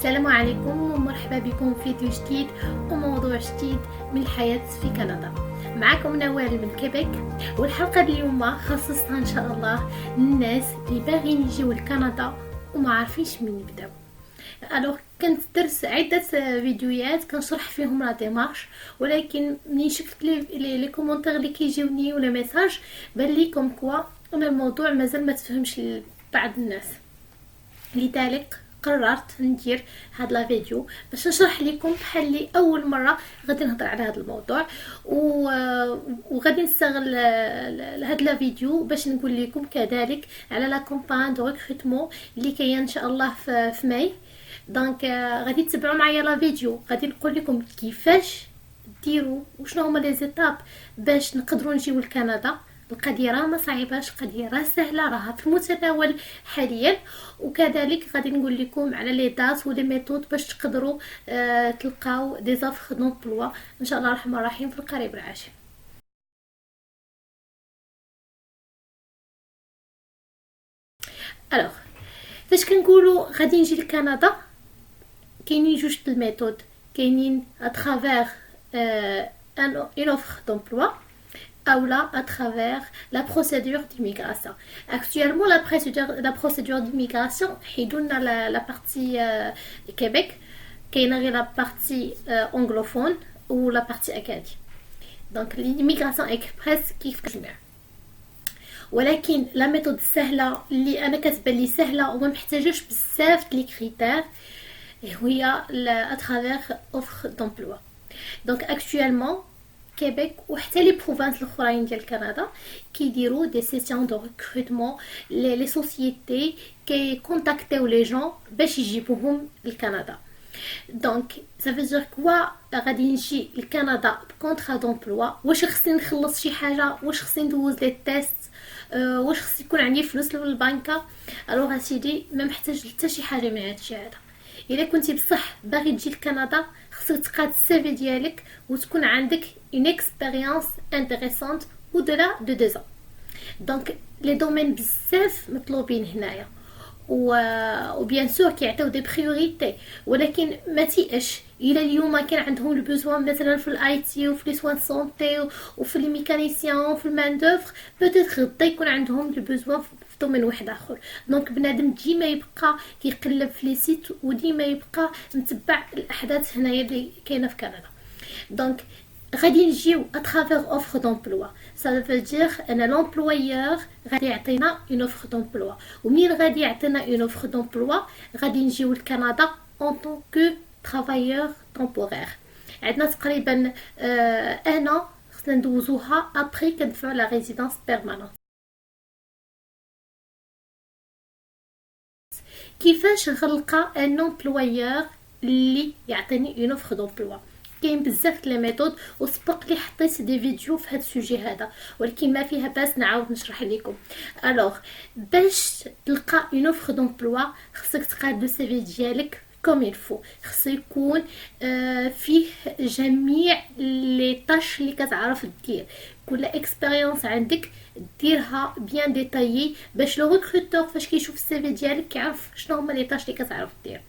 السلام عليكم ومرحبا بكم في فيديو جديد وموضوع جديد من الحياة في كندا. معكم نوال من كيبيك، والحلقة اليوم خصصتها ان شاء الله للناس اللي باغيين يجيو لكندا وما عارفينش منين يبداو. الوغ كنت درت عدة فيديوهات كنشرح فيهم لا ديمارش، ولكن منين شفت لي كومونتير اللي كيجيوني ولا ميساج بان لي كوم كوا ان الموضوع مازال ما تفهمش لبعض الناس، لذلك قررت ندير هاد لا فيديو باش نشرح لكم بحال لي اول مره غادي نهضر على هذا الموضوع وغادي نستغل هاد لا فيديو باش نقول لكم كذلك على لا كومبان دو ريكروتمون اللي كاين ان شاء الله في ماي. دونك غادي تتبعوا معايا لا فيديو، غادي نقول لكم كيفاش ديروا وشنو هما لي زيتاب باش نقدروا نجيو لكندا. القضيه راه ما صعيباش، القضيه راه سهله، راها في المتناول حاليا. وكذلك غادي نقول لكم على لي دات ولي ميثود باش تقدروا تلقاو دي زافر دومبلوا ان شاء الله الرحمن الرحيم في القريب العاجل. الوغ فاش كنقولوا غادي نجي لكندا كاينين جوج الميثود، كاينين اترافير ان اوفر دومبلوا ou là à travers la procédure d'immigration. Actuellement, la procédure d'immigration, on a la partie Québec, qui est la partie anglophone ou la partie acadienne. Donc, l'immigration express qui fait bien. ولكن la méthode سهلة اللي أنا كاتبة لي سهلة وما محتاجوش بزاف لي كريتير هي à travers offre d'emploi. Donc, actuellement كيبيك وحتى لي بروفانس الاخرين ديال كندا كيديروا دي سيسيون دو ريكروتمون لي سوسيتي كي كونتاكتيو لي جون باش يجيبوهم لكندا. دونك سافيزير كوا غادي نجي لكندا بكونطرا دومبلوا، واش خصني نخلص شي حاجه، واش خصني ندوز لي تيست، واش خص يكون عندي فلوس للبنكه. الوغ سيدي ما محتاج حتى شي حاجه من هادشي هذا. الا كنتي بصح باغي تجي لكندا خصك تقاد السيفي ديالك وتكون عندك une expérience intéressante au-delà de 2 ans. Donc les domaines بزاف مطلوبين هنايا وبيان سور كيعطيو دي بريوريتي، ولكن ما تيأش الى اليوم كان عندهم البوزوان مثلا في الاي تي وفي لي سوان سونتي وفي لي ميكانيسيان وفي المان دوفر، بوتيت غدا يكون عندهم البوزوان في دومين واحد اخر. دونك بنادم ديما يبقى كيقلب في لي سيت وديما يبقى متبع الاحداث هنايا اللي كاينه في كندا. دونك غادي نجيو اترافير اوفر دومبلوا، ça veut dire ان لومبلويور غادي يعطينا اون اوفر دومبلوا، ومين غادي يعطينا اون اوفر دومبلوا غادي نجيو لكندا اون طون كو ترافايور تومبورير. عندنا تقريبا انا خصنا ندوزوها ابري كندفعو لا ريزيدانس بيرمانونت. كيفاش غنلقى ان امبلويور اللي يعطيني اون اوفر دومبلوا؟ كاين بزاف لي ميثود وسبق لي حطيت دي فيديو في هذا السوجي هذا، ولكن ما فيها باس نعاود نشرح لكم. الوغ باش تلقى اون اوفر دومبلوا خصك تقاد لو سي في ديالك كوم يلفو، خصو يكون فيه جميع لي طاش اللي كتعرف دير، كل اكسبيريونس عندك ديرها بيان ديتايي باش لو ريكروتور فاش كيشوف السي في ديالك كيعرف شنو هما لي طاش اللي كتعرف دير.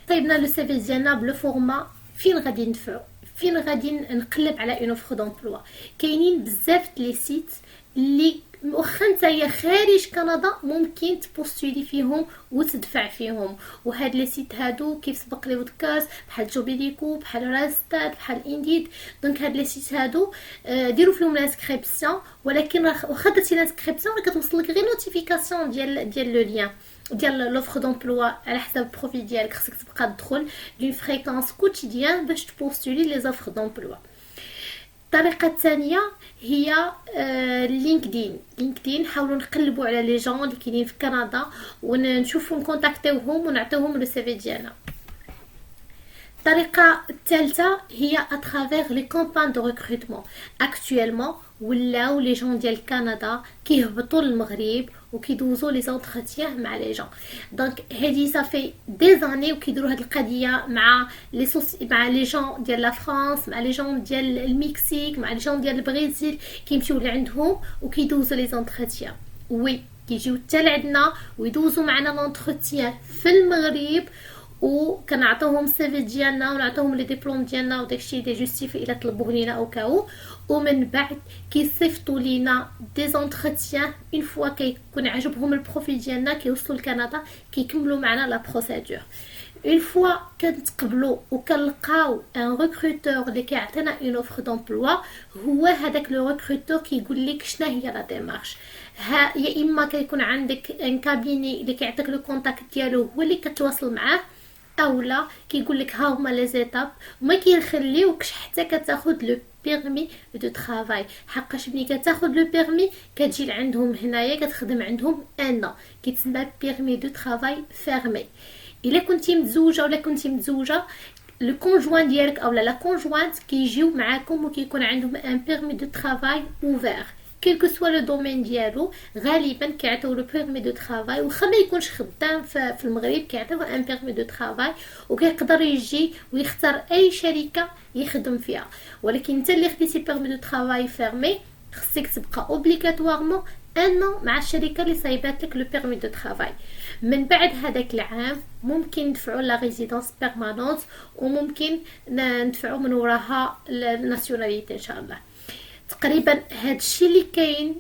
طيبنا لو سي في ديالنا بلو فورما، فين غادي ندفعو؟ فين غادي نقلب على اون اوفر دومبلوا؟ كاينين بزاف لي سيت اللي واخا نتايا خارج كندا ممكن تبوستولي فيهم وتدفع فيهم، وهاد لي سيت هادو كيف سبق لي ذكرت بحال جوبيليكو بحال راستاد بحال انديد. دونك هاد لي سيت هادو ديروا فيهم لانسكريبسيون، ولكن واخا درتي لانسكريبسيون راه كتوصلك غير نوتيفيكاسيون ديال لو لين ديال لوفر دومبلوا على حسب البروفيل ديالك. خصك تبقى تدخل دون فريكونس كوتيديان باش تبوستولي لي زوفر دومبلوا. الطريقه الثانيه هي لينكدين. حاولوا نقلبوا على لي جون اللي كاينين في كندا ونشوفوا نكونتاكتيوهم ونعطيوهم لو سي في ديالنا. الطريقه الثالثه هي اترافير لي كومبان دو ريكروتمون. اكطويلمون ولاو لي جون ديال كندا كيهبطوا للمغرب وكيدوزوا لي زونتروتيان مع لي جون. دونك هادي صافي دي زاني وكيديروا هاد القضيه مع لي جون ديال لا فرانس، مع لي جون ديال المكسيك، مع لي جون ديال البرازيل، كيمشيو لعندهم وكيدوزوا لي زونتروتيان. وي كيجيو حتى لعندنا ويدوزوا معنا لونتروتيان في المغرب وكنعطيوهم السيفي ديالنا ونعطيوهم لي ديبلوم ديالنا وداكشي اللي جوستيفي الا طلبوه لينا او كاو. ومن بعد كيصيفطوا لينا دي زونتروتيان اون فوا كيكون عجبهم البروفيل ديالنا كيوصلوا لكندا كيكملوا معنا لا بروسيدور. اون فوا كنتقبلوا وكنلقاو ان ريكروتور اللي كيعطينا اون اوفر دومبلوا، هو هذاك لو ريكروتور كيقول لك شنو هي لا ديمارش. يا اما كيكون عندك ان كابيني اللي كيعطيك لو كونتاكت ديالو هو اللي كتواصل معاه، اولا كيقول لك ها هما لي زيتاب وما كيخليوكش حتى كتاخذ لو بيرمي دو ترافاي. حقاش ملي كتاخذ لو بيرمي كتجي لعندهم هنايا كتخدم عندهم ان كيتسمى بيرمي دو ترافاي فيرمي. الا كنتي متزوجه ولا كنتي متزوجه لو كونجوان ديالك اولا لا كونجوانت كيجيو معاكم وكيكون عندهم ان بيرمي دو ترافاي اوفير كيل كو سوا لو دومين ديالو. غالبا كيعطيو لو بيرمي دو ترافاي واخا ما يكونش خدام في المغرب كيعطيو ان بيرمي دو ترافاي وكيقدر يجي ويختار اي شركه يخدم فيها. ولكن انت اللي خديتي بيرمي دو ترافاي فيرمي خصك تبقى اوبليغاتوارمون ان مع الشركه اللي صايبات لك لو بيرمي دو ترافاي. من بعد هذاك العام ممكن ندفعوا لا ريزيدونس بيرمانونت وممكن ندفعوا من وراها الناسيوناليتي ان شاء الله. تقريبا هادشي اللي كاين،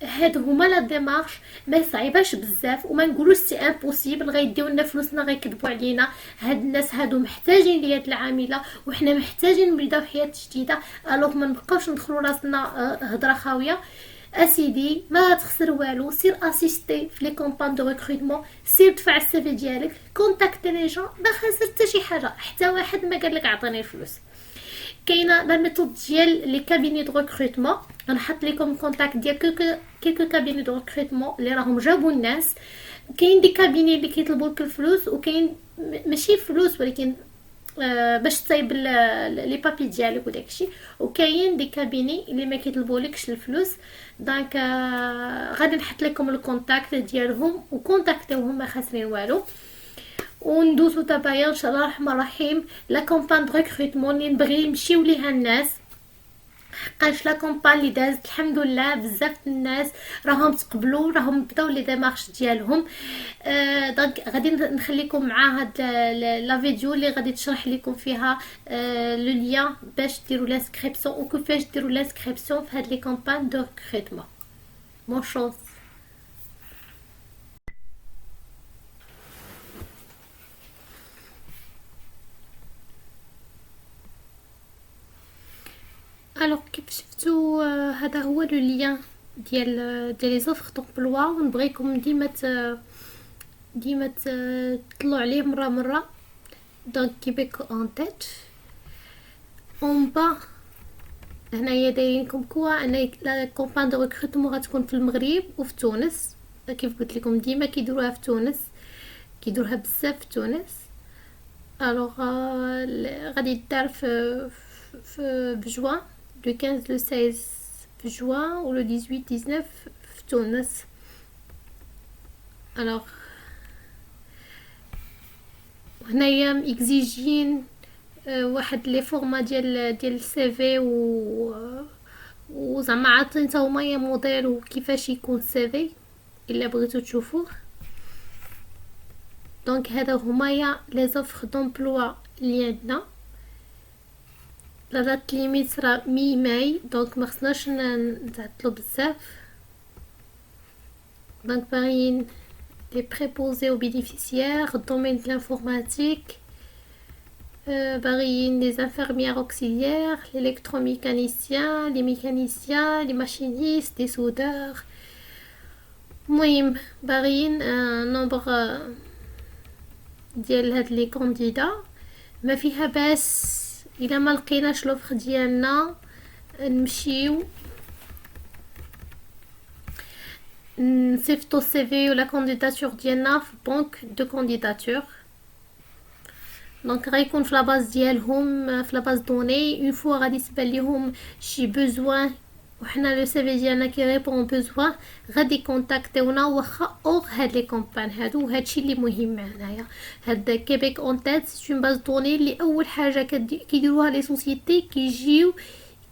هاد هما لا ديمارش ما صعيباش بزاف وما نقولوش سي امبوسيبل غيديو لنا فلوسنا غيكذبوا علينا. هاد الناس هادو محتاجين ليد العامله وحنا محتاجين نبداو حياه جديده. الوغ ما نبقاوش ندخلوا راسنا هضره خاويه. اسيدي ما تخسر والو، سير اسيستي في لي كومبان دو ريكروتمون، سير دفع السيفي ديالك، كونتاكتي لي جون، ما خسر حتى شي حاجه، حتى واحد ما قال لك عطيني الفلوس. كاينه لا ميثود ديال لي كابيني دو ريكروتمون، غنحط لكم كونتاكت ديال كيلكو كابيني دو ريكروتمون اللي راهم جابوا الناس. كاين دي كابيني اللي كيطلبوا لك الفلوس وكاين ماشي فلوس ولكن باش تصايب لي بابي ديالك وداكشي، وكاين دي كابيني اللي ما كيطلبولكش الفلوس. دونك غادي نحط لكم الكونتاكت ديالهم وكونتاكتيوهم ما خاسرين والو. وندوزو دابا ان شاء الله الرحمن الرحيم لا كومبان دو ريكروتمون اللي نبغي نمشيو ليها الناس. حقاش لا كومبان اللي دازت الحمد لله بزاف الناس راهم تقبلوا راهم بداو لي ديمارش ديالهم. دونك غادي نخليكم مع هاد لا فيديو اللي غادي تشرح لكم فيها لو لين باش ديروا لانسكريبسيون وكيفاش ديروا لانسكريبسيون في هاد لي كومبان دو ريكروتمون. بون شونس. الوغ كيف شفتوا هذا هو لو لين ديال لي زوفر دومبلوا، ونبغيكم ديما تطلعوا عليه مره. دونك كيبيكو اون تيت اون با هنايا دايرينكم كوا ان لا كومبان دو ريكروتمون غتكون في المغرب وفي تونس. كيف قلت لكم ديما كيديروها في تونس، كيديروها بزاف في تونس. الوغ غادي يدار في بجوان لو 15 لو 16 في جوان و لو 18 19 في تونس. الوغ هنايا اكزيجين واحد لي فورما ديال السي في و زعما عاطين تا هما موديل وكيفاش يكون السي في الا بغيتو تشوفوه. دونك هذا هما لي زوفر دومبلوا اللي عندنا. لا دات ليميت راه مي ماي دونك ما خصناش نتعطلوا بزاف. دونك باغيين les préposés aux bénéficiaires, domaine de l'informatique, les infirmières auxiliaires, l'électromécanicien, les mécaniciens, les machinistes, les soudeurs. المهم باغيين نومبر ديال هاد لي كانديدا. ما فيها باس الا ما لقيناش لوفر ديالنا نمشيو نصيفطو السي في ولا كانديداتور ديالنا في بنك دو كانديداتور. دونك غيكون في لاباز ديالهم في لاباز دوني. اون فوا غادي تبان ليهم شي بوزوان وحنا لو سي في ديالنا كي ريبون بوزوان غادي كونتاكتيونا واخا اور هاد لي كومبان هادو. وهادشي اللي مهم هنايا هاد كيبيك اون تيت سي اون باز دوني اللي اول حاجه كيديروها لي سوسيتي كيجيو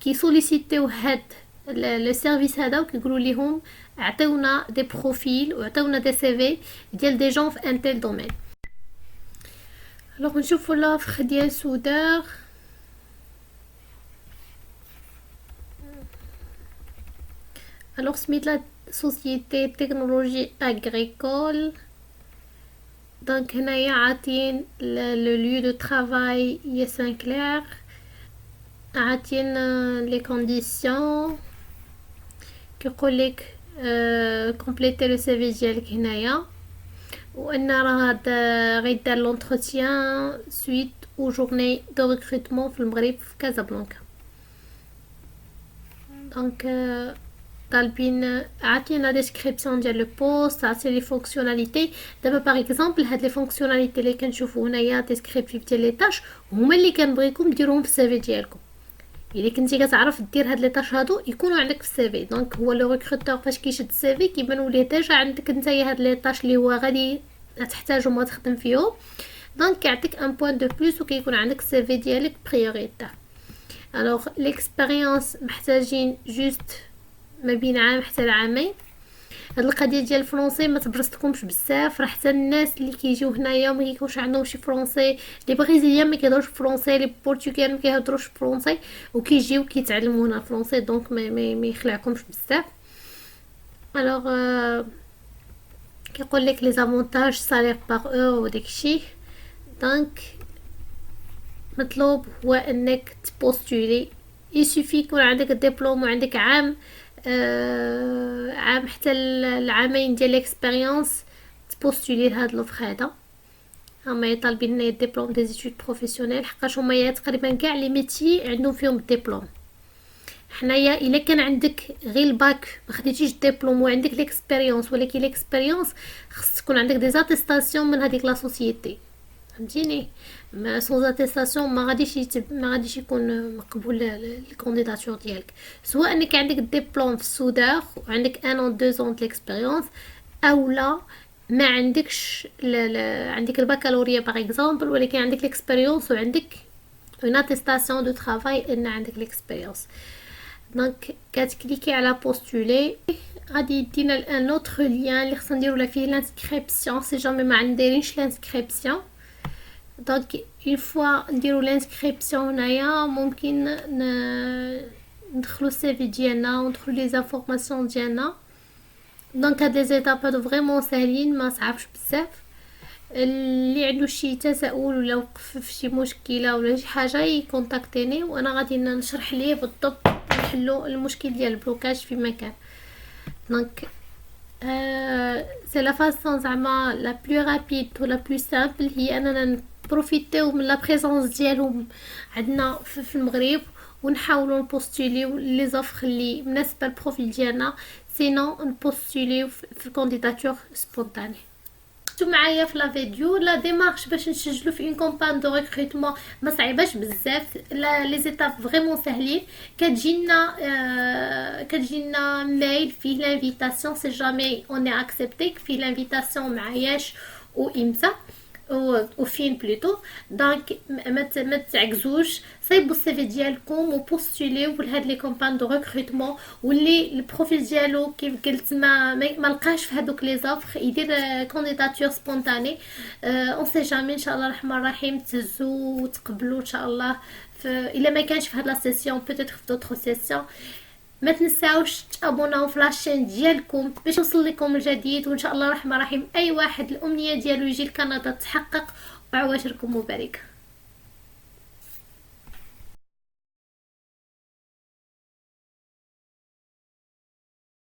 كيسوليسيتيو هاد لو سيرفيس هذا وكيقولوا لهم عطيونا دي بروفيل وعطيونا دي سي في ديال دي جون في ان تيل دومين. الوغ نشوفو لافخ ديال سودار. الوغ سميتلا سوسيتي تكنولوجي اغريكول. دونك هنايا عاطين لو ليو دو ترافاي هي سان كلير، عاطين لي كونديسيون كيقولك كومبليتي لو سي في ديالك هنايا، وان راه غيدار لونتروتيان سويت او جورني دو ريكروتمون في المغرب في كازابلانكا. دونك طالبين عاطين لا ديسكريبسيون ديال لو بوست، عاطين لي فونكسيوناليتي. دابا باغ اكزومبل هاد لي فونكسيوناليتي اللي كنشوفو هنايا ديسكريبتيف ديال لي طاش هما اللي كنبغيكم ديروهم في السي في ديالكم. الا كنتي كتعرف دير هاد لي طاش هادو يكونوا عندك في السي في. دونك هو لو ريكروتور فاش كيشد السي في كيبانوا ليه ديجا عندك نتايا هاد لي طاش اللي هو غادي تحتاجهم وتخدم فيهم. دونك كيعطيك ان بوين دو بلس وكيكون عندك السي في ديالك بريوريتير. الوغ ليكسبيريونس محتاجين جوست ما بين عام حتى لعامين. هاد القضيه ديال الفرونسي ما تبرزتكمش بزاف، راه حتى الناس اللي كيجيو هنايا ما كيكونش عندهم شي فرونسي، لي بريزيليان ما كيهضروش فرونسي، لي بورتوغال ما كيهضروش فرونسي وكيجيو كيتعلموا هنا الفرونسي. دونك ما يخلعكمش بزاف. الوغ كيقول لك لي زافونتاج سالير باغ اور وداكشي. دونك مطلوب هو انك تبوستولي، يسوفي يكون عندك الدبلوم وعندك عام عام حتى العامين ديال الاكسبيريونس تبوستولي لهاد لوفر هذا. هما طالبين لنا الدبلوم دي زيتود بروفيسيونيل، حقاش هما تقريبا كاع لي ميتي عندهم فيهم الدبلوم. حنايا الا كان عندك غير الباك ما خديتيش الدبلوم وعندك ليكسبيريونس، ولكن ليكسبيريونس خص تكون عندك دي زاتيستاسيون من هذيك لا سوسيتي، فهمتيني؟ ما سون اتيستاسيون ما غاديش يكون مقبول الكانديداتور ديالك. سواء انك عندك الدبلوم في السودار وعندك 1 او 2 ans ليكسبيريونس، او لا ما عندكش عندك البكالوريا باغ اكزومبل ولكن عندك ليكسبيريونس وعندك اون اتيستاسيون دو ترافاي ان عندك ليكسبيريونس. دونك كتكليكي على بوستولي، غادي يدينا لان اوتر لين اللي خصنا نديرو لا فيه لانسكريبسيون سي جامي ما عنديرينش لانسكريبسيون. دونك اون فوا نديرو لانسكريبسيون هنايا ممكن ندخلو السي في ديالنا وندخلو لي زانفورماسيون ديالنا. دونك هاد لي زيتاب هادو فريمون ساهلين ما صعبش بزاف. اللي عنده شي تساؤل ولا وقف في شي مشكله ولا شي حاجه يكونتاكتيني وانا غادي نشرح ليه بالضبط نحلو المشكل ديال البلوكاج في مكان. دونك سي لا فاصون زعما لا بلو رابيد ولا بلو سامبل هي اننا نبروفيتيو من لا بريزونس ديالهم عندنا في المغرب ونحاولوا نبوستوليو لي زوفر اللي مناسبه للبروفيل ديالنا، سينو نبوستوليو في الكانديداتور سبونتاني. شفتوا معايا في لا فيديو لا ديمارش باش نسجلوا في اون كومبان دو ريكروتمون ما صعيباش بزاف، لي زيتاب فريمون ساهلين. كتجينا ميل فيه لانفيتاسيون سي جامي اون اي اكسبتي، فيه لانفيتاسيون مع ياش وامتى وفين بلوتو. دونك ما تعكزوش، صيبوا السي في ديالكم وبوستوليو لهاد لي كومبان دو ريكروتمون، واللي البروفيل ديالو كيف قلت ما لقاش في هذوك لي زوفر يدير كانديداتور سبونتاني. اون سي جامي ان شاء الله الرحمن الرحيم تهزوا وتقبلوا ان شاء الله. الا ما كانش في هاد لا سيسيون بوتيتر في دوطخ سيسيون. ما تنساوش تابوناو في لاشين ديالكم باش يوصل لكم الجديد، وان شاء الله الرحمن الرحيم اي واحد الامنيه ديالو يجي لكندا تحقق وعواشركم مباركه.